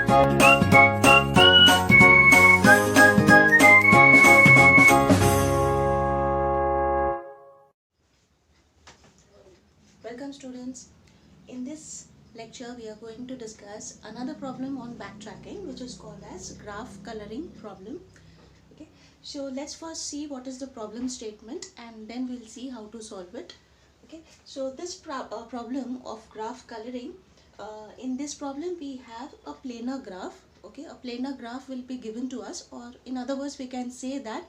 Welcome students. In this lecture we are going to discuss another problem on backtracking, which is called as graph coloring problem. Okay, so let's first see what is the problem statement and then we'll see how to solve it. Okay, so this problem of graph coloring, in this problem we have a planar graph. Okay, a planar graph will be given to us, or in other words we can say that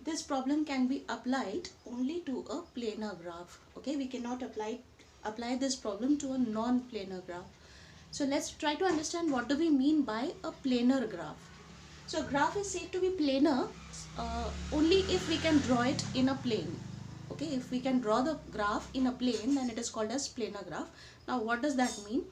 this problem can be applied only to a planar graph. Okay, we cannot apply this problem to a non-planar graph. So let's try to understand what do we mean by a planar graph. So graph is said to be planar only if we can draw it in a plane. Okay, if we can draw the graph in a plane, then it is called as planar graph. Now what does that mean?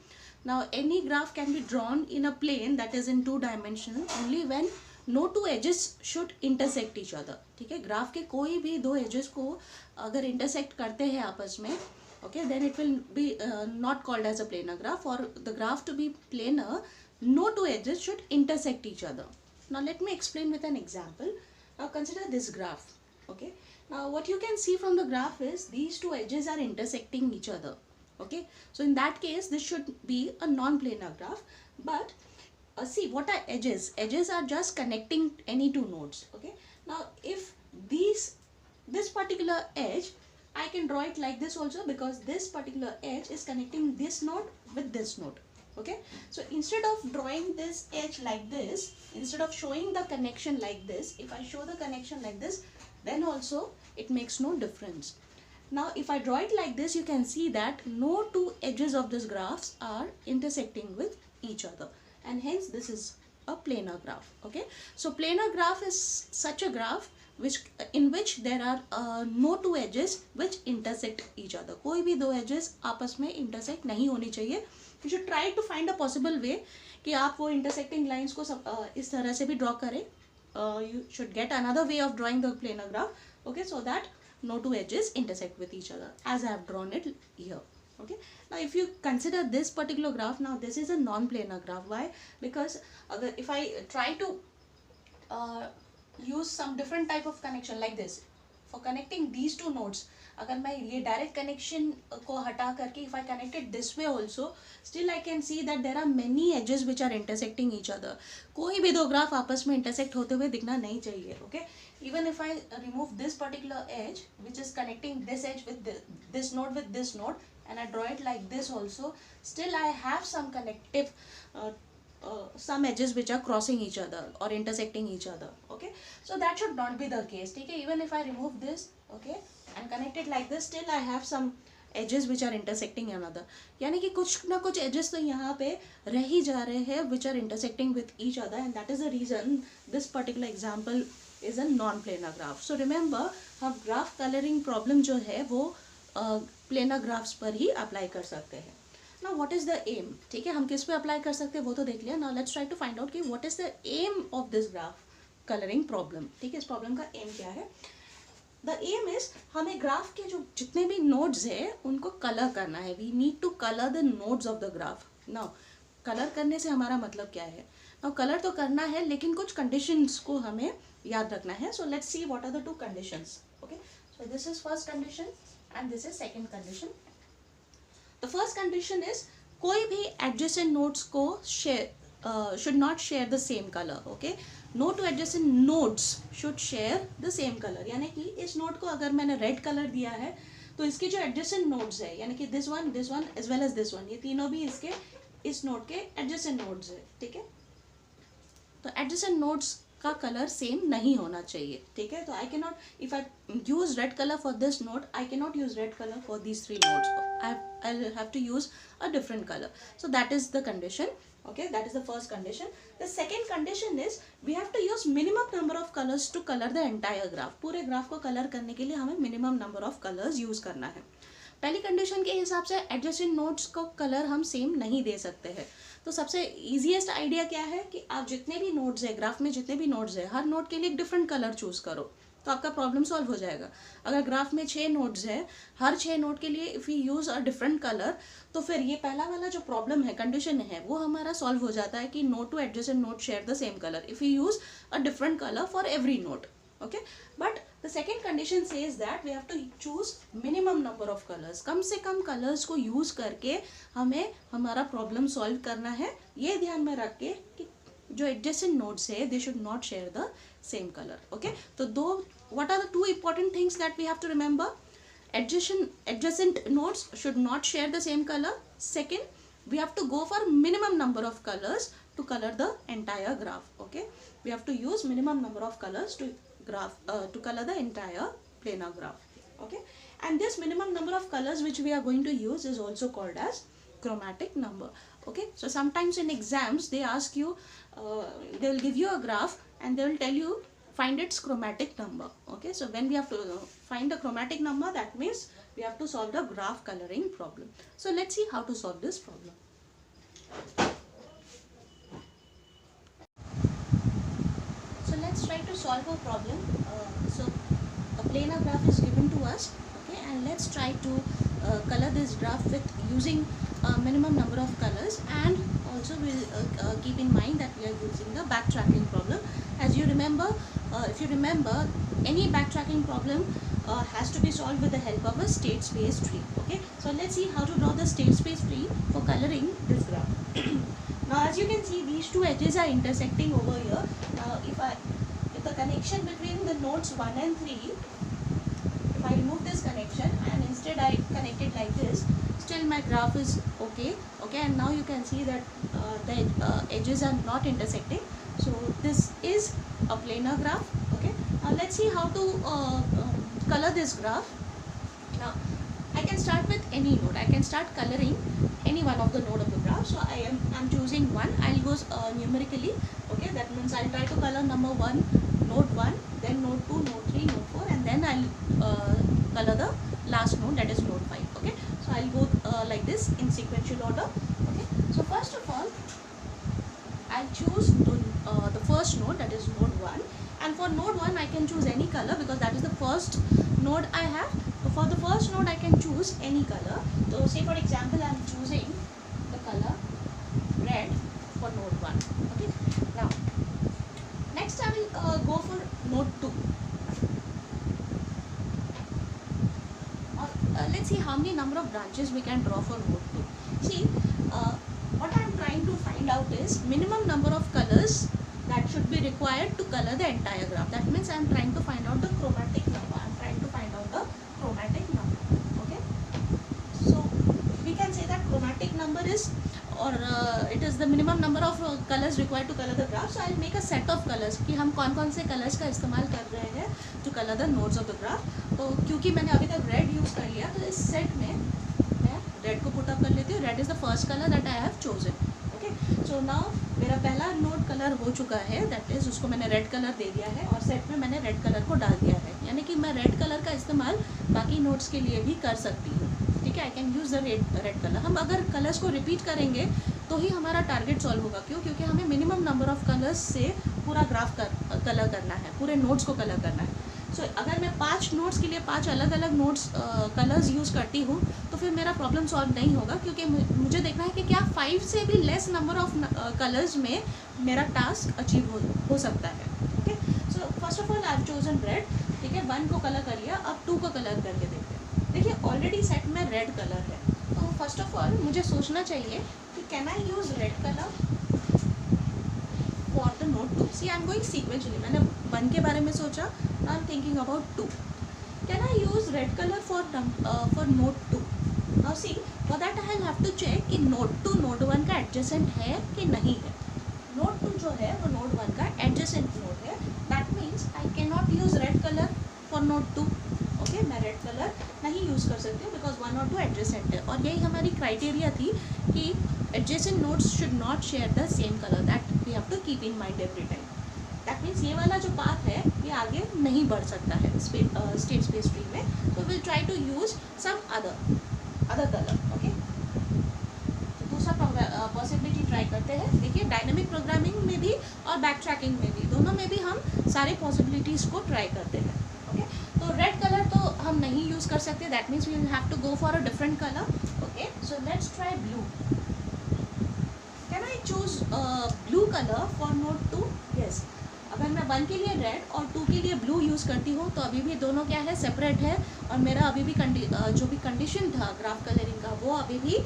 Now any graph can be drawn in a plane that is in 2-dimensional only when no two edges should intersect each other. ठीक है, graph के कोई भी दो edges को अगर intersect करते हैं आपस में, okay, then it will be not called as a planar graph. For the graph to be planar, no two edges should intersect each other. Now let me explain with an example. Now consider this graph. Okay, now what you can see from the graph is these two edges are intersecting each other. Okay, so in that case this should be a non-planar graph. But see, what are edges? Edges are just connecting any two nodes. Okay, now if this particular edge, I can draw it like this also, because this particular edge is connecting this node with this node. Okay, so instead of drawing this edge like this, instead of showing the connection like this, if I show the connection like this, then also it makes no difference. Now if I draw it like this, you can see that no two edges of this graphs are intersecting with each other, and hence this is a planar graph. Okay, so planar graph is such a graph in which there are no two edges which intersect each other. कोई भी दो edges आपस में intersect नहीं होनी चाहिए. You should try to find a possible way कि आप वो intersecting lines को इस तरह से भी draw करें. You should get another way of drawing the planar graph. Okay, so that no two edges intersect with each other, as I have drawn it here. Okay, now if you consider this particular graph, now this is a non-planar graph. Why? Because if I try to use some different type of connection like this for connecting these two nodes, अगर मैं ये direct connection को हटा करके if I connect it this way also, still I can see that there are many edges which are intersecting each other. कोई भी दो graph आपस में intersect होते हुए दिखना नहीं चाहिए. Okay, even if I remove this particular edge which is connecting this edge with this node with this node, and I draw it like this also, still I have some connective some edges which are crossing each other or intersecting each other. Okay, so that should not be the case. Okay, even if I remove this, okay, and connect it like this, still I have some edges which are intersecting another. यानी कि कुछ ना कुछ edges तो यहाँ पे रह ही जा रहे हैं which are intersecting with each other, and that is the reason this particular example is a non-planar graph. So remember, हम graph coloring problem जो है वो planar graphs पर ही apply कर सकते हैं. Now what is the aim? ठीक है, हम किस पे apply कर सकते हैं वो तो देख लिया. Now let's try to find out कि what is the aim of this graph coloring problem. ठीक है, इस problem का aim क्या है? The aim is हमें ग्राफ के जो जितने भी नोड्स है उनको कलर करना है. We need to color the nodes of the graph. Now colour करने से हमारा मतलब क्या है? Now कलर तो करना है, लेकिन कुछ कंडीशंस को हमें याद रखना है. So let's see what are the two conditions. Okay, so this is first condition and this is second condition. The first condition is कोई भी adjacent nodes को should not share the same color. Okay, no two adjacent nodes should share the same color. यानी कि इस node को अगर मैंने red colour दिया है तो इसके जो adjacent nodes है, यानी कि this one as well as this one, ये तीनों भी इसके इस नोड के adjacent nodes है. ठीक है, तो adjacent nodes का कलर सेम नहीं होना चाहिए. ठीक है, तो I cannot, if I use red color for this node, I cannot use red color for these three nodes. I'll have to use a different color. So that is the condition. Okay, that is the first condition. The second condition is we have to use minimum number of colors to color the entire graph. पूरे graph को colour करने के लिए हमें minimum number of colors use करना है. पहली condition के हिसाब से एडजेसेंट नोड्स को कलर हम सेम नहीं दे सकते हैं. तो सबसे ईजीएस्ट आइडिया क्या है कि आप जितने भी नोड्स है ग्राफ में, जितने भी नोड्स है, हर नोड के लिए एक डिफरेंट कलर चूज करो. तो आपका प्रॉब्लम सॉल्व हो जाएगा। अगर ग्राफ में 6 नोड्स है, हर 6 नोड के लिए if you use a different colour, तो फिर ये पहला वाला जो प्रॉब्लम है, कंडीशन है, वो हमारा सॉल्व हो जाता है कि node to adjacent node share the same colour if you use a different colour for every node. Okay, but the second condition says that we have to choose minimum number of colours. कम से कम colours को use करके हमें हमारा problem solve करना है। ये ध्यान में रख के कि जो एडजेसेंट नोड्स है they should not share the same colour. Okay, तो दो what are the two important things that we have to remember? Adjacent nodes should not share the same color. Second, we have to go for minimum number of colors to color the entire graph. Okay, we have to use minimum number of colors to color the entire planar graph. Okay, and this minimum number of colors which we are going to use is also called as chromatic number. Okay, so sometimes in exams they ask you, they will give you a graph and they will tell you find its chromatic number. Okay, so when we have to find the chromatic number, that means we have to solve the graph coloring problem. So let's see how to solve this problem. So let's try to solve a problem. So a planar graph is given to us. Okay, and let's try to color this graph with using a minimum number of colors, and also we'll keep in mind that we are using the backtracking problem. As you remember, if you remember, any backtracking problem has to be solved with the help of a state space tree. Okay, so let's see how to draw the state space tree for coloring this graph. Now as you can see, these two edges are intersecting over here. Now if the connection between the nodes 1 and 3, if I remove this connection and instead I connect it like this, still my graph is okay. Okay, and now you can see that the edges are not intersecting. So this is a planar graph. Okay, now let's see how to color this graph. Now I can start with any node. I can start coloring any one of the node of the graph. So I'm choosing one. I'll go numerically. Okay, that means I'll try to color number 1, node 1, then node 2, node 3, node 4, and then I'll color the last node, that is node 5. Okay, so I'll go like this in sequential order. Okay, so first of all I'll choose the first node, that is node 1, and for node 1 I can choose any color because that is the first node I have. So for the first node I can choose any color. So say for example I am choosing the color red for node 1. Okay, now next I will go for node 2. Let's see how many number of branches we can draw for node 2. See, what I am trying to find out is minimum number of colors that should be required to color the entire graph. That means I am trying to find out the chromatic number. I am trying to find out the chromatic number. Okay, so we can say that chromatic number is, or it is the minimum number of colors required to color the graph. So I'll make a set of colors कि हम कौन-कौन से colors का इस्तेमाल कर रहे हैं to color the nodes of the graph. तो क्योंकि मैंने अभी तक red use कर लिया, तो इस set में मैं red को put up कर लेती हूँ. Red is the first color that I have chosen. Okay, so now मेरा पहला नोड कलर हो चुका है, दैट इज उसको मैंने रेड कलर दे दिया है और सेट में मैंने रेड कलर को डाल दिया है, यानी कि मैं रेड कलर का इस्तेमाल बाकी नोड्स के लिए भी कर सकती हूँ. ठीक है, I can use the red colour. हम अगर कलर्स को रिपीट करेंगे तो ही हमारा टारगेट सॉल्व होगा. क्यों? क्योंकि हमें मिनिमम नंबर ऑफ कलर्स से पूरा ग्राफ कलर करना है, पूरे नोड्स को कलर करना है. सो अगर मैं 5 नोड्स के लिए 5 अलग अलग नोड्स कलर्स यूज़ करती हूँ तो फिर मेरा प्रॉब्लम सॉल्व नहीं होगा, क्योंकि मुझे देखना है कि क्या 5 से भी लेस नंबर ऑफ कलर्स में मेरा टास्क अचीव हो सकता है. Okay, so first of all I have chosen red. ठीक है, 1 को कलर कर लिया, अब 2 को कलर करके देखते हैं. देखिए ऑलरेडी सेट में रेड कलर है, तो फर्स्ट ऑफ ऑल मुझे सोचना चाहिए कि can I use red colour for the node 2. See, I am going sequentially. मैंने 1 के बारे में सोचा, now I am thinking about 2. Can I use red color for node 2? Now see, for that I will have to check कि node 2 node 1 का adjacent है कि नहीं है. Node 2 जो है वो node 1 का adjacent node है. That means I cannot use red color for node 2. Okay, मैं red color नहीं यूज़ कर सकती हूँ because 1 और 2 adjacent है. और यही हमारी क्राइटेरिया थी कि adjacent nodes should not share the same color. That we have to keep in mind every time. That means ये वाला जो पाथ है ये आगे नहीं बढ़ सकता है स्टेट स्पेस ट्री में. So we'll try to use some other color. Okay, तो दूसरा पॉसिबिलिटी ट्राई करते हैं. देखिए डायनेमिक प्रोग्रामिंग में भी और बैक ट्रैकिंग में भी, दोनों में भी हम सारे पॉसिबिलिटीज़ को ट्राई करते हैं. तो रेड कलर तो हम नहीं यूज़ कर सकते, that means we will have to go for a different colour. Okay, so let's try blue. Can I choose blue colour for node 2? Yes. अगर मैं 1 के लिए रेड और 2 के लिए ब्लू यूज़ करती हूँ तो अभी भी दोनों क्या है, सेपरेट है. और मेरा अभी भी जो भी कंडीशन था ग्राफ कलरिंग का वो अभी भी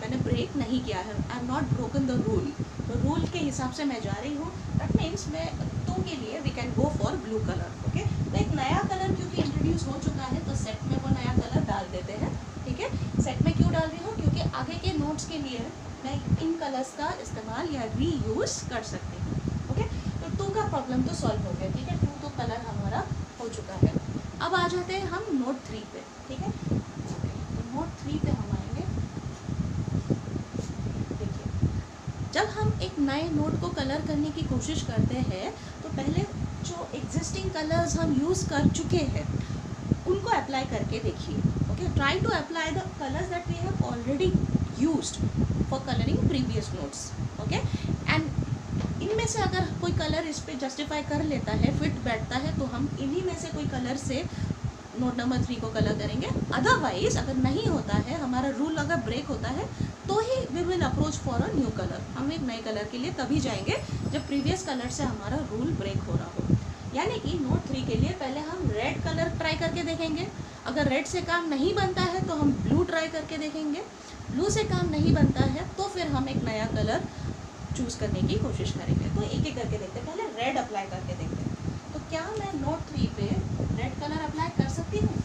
मैंने ब्रेक नहीं किया है. I am not broken the rule. तो रूल के हिसाब से मैं जा रही हूँ. दैट मीन्स मैं 2 के लिए we can go for blue colour. Okay, तो एक नया कलर क्योंकि इंट्रोड्यूस हो चुका है तो सेट में वो नया कलर डाल देते हैं. ठीक है, सेट में क्यों डाल रही हूँ? क्योंकि आगे के नोट्स के लिए मैं इन कलर्स का इस्तेमाल या रीयूज़ कर सकती हूँ. ओके, तो 2 का प्रॉब्लम तो सॉल्व हो गया. ठीक है, 2 तो कलर हमारा हो चुका है. अब आ जाते हैं हम नोट 3 पे. ठीक है, तो नोट 3 पे हम आएंगे. देखिए, जब हम एक नए नोट को कलर करने की कोशिश करते हैं तो पहले जो एग्जिस्टिंग कलर्स हम यूज़ कर चुके हैं उनको अप्लाई करके देखिए. Okay, try to apply the colours that we have already used for colouring previous nodes. Okay, and इनमें से अगर कोई कलर इस पे जस्टिफाई कर लेता है, फिट बैठता है, तो हम इन्हीं में से कोई कलर से नोट नंबर 3 को कलर करेंगे. अदरवाइज अगर नहीं होता है, हमारा रूल अगर ब्रेक होता है, तो ही we will approach for a new colour. हम एक नए कलर के लिए तभी जाएंगे जब प्रीवियस कलर से हमारा रूल ब्रेक हो रहा हो. यानी कि नोट 3 के लिए पहले हम रेड कलर ट्राई करके देखेंगे. अगर रेड से काम नहीं बनता है तो हम ब्लू ट्राई करके देखेंगे. ब्लू से काम नहीं बनता है तो फिर हम एक नया कलर चूज़ करने की कोशिश करेंगे. तो एक एक करके देखते हैं. पहले रेड अप्लाई करके देखते हैं. तो क्या मैं नोट 3 पे रेड कलर अप्लाई कर सकती हूँ?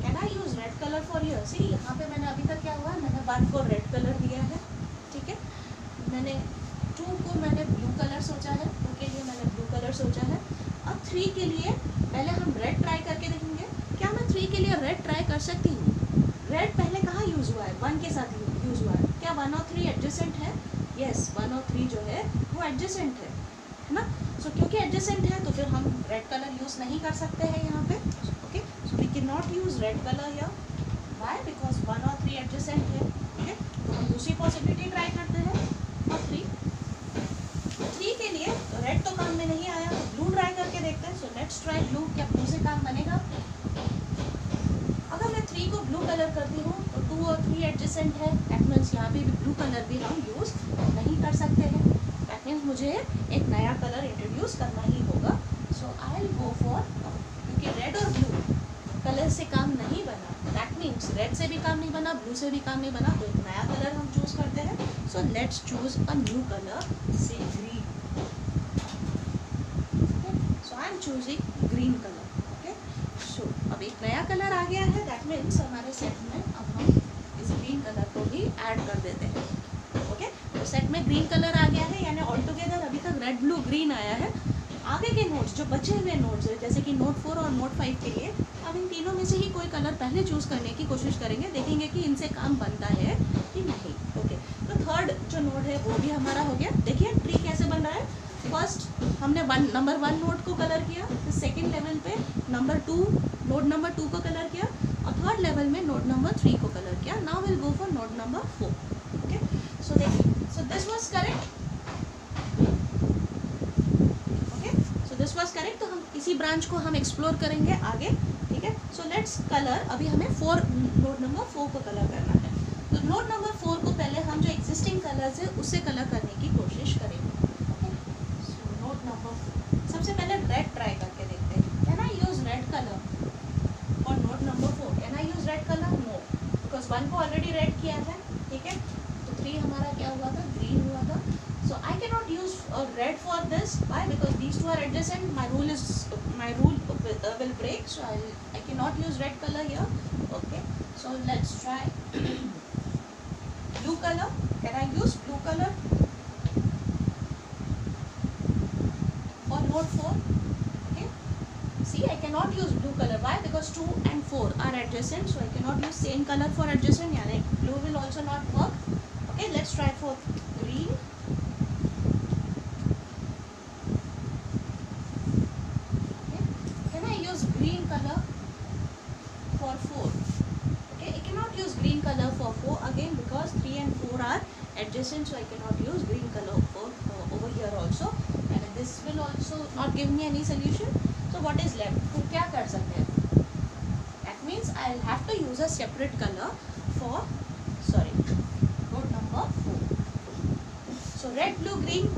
Can I use red colour for here? See, यहाँ पे मैंने अभी तक क्या हुआ, मैंने 1 को रेड कलर दिया है. ठीक है, मैंने 2 को मैंने ब्लू कलर सोचा है. 2 के लिए मैंने ब्लू कलर सोचा है. अब 3 के लिए पहले हम रेड ट्राई करके देखेंगे. क्या मैं 3 के लिए रेड ट्राई कर सकती हूँ? रेड पहले कहाँ यूज़ हुआ है? 1 के साथ यूज़ हुआ है. क्या 1 और 3 एडजेसेंट है? यस, 1 और 3 जो है वो एडजेसेंट है ना. सो क्योंकि एडजेसेंट है तो फिर हम रेड कलर यूज़ नहीं कर सकते हैं यहाँ पे. Okay, so we can not use red colour here. Why? Because 1 और 3 एडजेसेंट है. ओके, तो हम दूसरी पॉसिबिलिटी ट्राई करते हैं. और 3 के लिए रेड तो काम में नहीं आया, ब्लू ट्राई करके देखते हैं. So let's try blue. क्या ब्लू से काम बनेगा? अगर मैं 3 को ब्लू कलर करती हूँ तो 2 और 3 एडजेसेंट है. दैट मीन्स यहाँ पे भी ब्लू कलर भी हम यूज़ नहीं कर सकते हैं. दैट मीन्स मुझे एक नया कलर इंट्रोड्यूस करना ही होगा. सो आई विल गो फॉर, क्योंकि रेड और ब्लू कलर से काम नहीं बना, दैट मीन्स रेड से भी काम नहीं बना, ब्लू से भी काम नहीं बना, तो एक नया कलर हम चूज़ करते हैं. So let's choose a new colour, say green. So I am choosing green colour. So अब एक नया कलर आ गया है. दैट मीन्स हमारे सेट में अब हम इस ग्रीन कलर को ही ऐड कर देते हैं. ओके, तो सेट में ग्रीन कलर आ गया है. यानी ऑल टुगेदर अभी तक रेड ब्लू ग्रीन आया है. आगे के नोट्स जो बचे हुए नोट्स हैं, जैसे कि नोट 4 और नोट 5 के लिए अब इन तीनों में से ही कोई कलर पहले चूज़ करने की कोशिश करेंगे. देखेंगे कि इनसे काम बनता है कि नहीं. ओके, तो थर्ड जो नोट है वो भी हमारा हो गया. देखिए ट्री कैसे बन रहा है. फर्स्ट हमने नंबर 1 नोट को कलर किया, फिर सेकेंड लेवल पे नोट नंबर 2 को कलर किया, और थर्ड लेवल में नोट नंबर 3 को कलर किया. Now will go for node number 4. Okay, so देखिए, so this was correct. Okay, so this was correct. तो हम इसी ब्रांच को हम एक्सप्लोर करेंगे आगे. ठीक है, सो लेट्स कलर. अभी हमें नोट नंबर 4 को कलर करना है. तो नोट नंबर 4 को पहले हम जो एग्जिस्टिंग कलर्स है उससे कलर करने की कोशिश करेंगे. सबसे पहले रेड ट्राई करके देखते हैं. Can I use red colour और node number 4? Can I use red colour? No, because 1 को ऑलरेडी रेड किया है. ठीक है, तो 3 हमारा क्या हुआ था? ग्रीन हुआ था. So I can not use red for this. Why? Because these two are adjacent. My rule will break. So I can not use red colour here. Okay, so let's try blue colour. Can I use blue colour note 4? Okay, see, I cannot use blue color. Why? Because 2 and 4 are adjacent, so I cannot use same color for adjacent. Yani blue will also not work. Okay, let's try for green. Okay, can I use green color for 4? Okay, I cannot use green color for 4 again because 3 and 4 are adjacent, so I cannot use green color for over here also. This will also not give me any solution. So what is left. तो क्या कर सकते हैं? That means I'll have to use a separate color for, sorry, note number 4. So red, blue, green,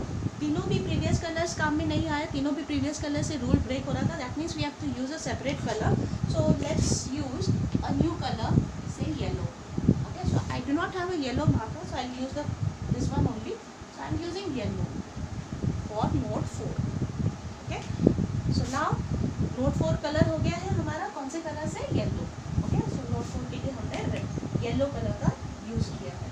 तीनों भी previous colors काम में नहीं आए, तीनों भी previous color से rule break हो रहा था. That means we have to use a separate color. So let's use a new color, say yellow. Okay, so I do not have a yellow marker, so I'll use this one only. So I'm using yellow for note 4. Okay, so now note 4 color हो गया है हमारा कौन से color से? Yellow. Okay, so note 4 के लिए हमने red yellow color का use किया है.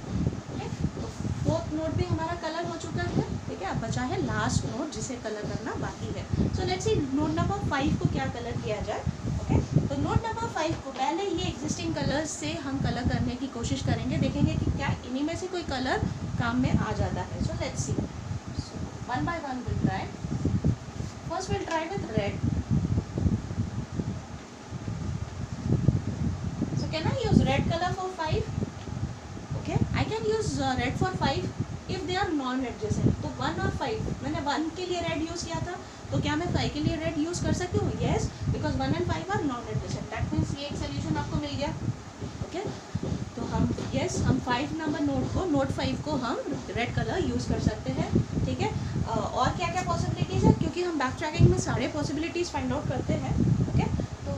Okay, तो फोर्थ नोट भी हमारा कलर हो चुका है. ठीक है, अब बचा है लास्ट नोट जिसे कलर करना बाकी है. So let's see note number 5 को क्या कलर किया जाए. ओके, तो नोट नंबर 5 को पहले ये एग्जिस्टिंग कलर्स से हम कलर करने की कोशिश करेंगे, देखेंगे कि क्या इन्हीं में से कोई कलर काम में आ जाता है. So let's see. So one by one will try. First will try with red. So can I use red colour for 5? Okay, I can use red for 5 if they are non-adjacent. तो 1 और 5 मैंने 1 के लिए red use किया था, तो क्या मैं 5 के लिए red यूज़ कर सकती हूँ? Yes, because 1 and 5 are non-adjacent. That means ये एक solution आपको मिल गया. Okay, तो हम हम 5 नंबर नोट को, नोट 5 को हम रेड कलर यूज़ कर सकते हैं. ठीक है, और क्या क्या पॉसिबिलिटीज़ है, क्योंकि हम बैक ट्रैकिंग में सारे पॉसिबिलिटीज़ फाइंड आउट करते हैं. ओके, तो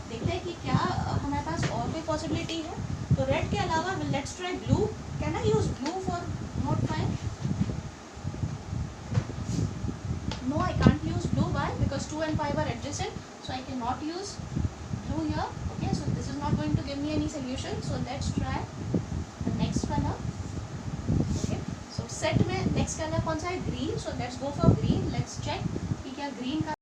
देखते हैं कि क्या हमारे पास और कोई पॉसिबिलिटी है. तो रेड के अलावा let's try blue. Can I use blue for note 5? No, I can't use blue. Why? Because 2 and 5 are adjacent, so I can not use blue here. Okay, so this is not going to give me any solution. So let's try the next colour. Okay, so set में next colour कौन सा है? Green. So let's go for green. Let's check कि क्या green का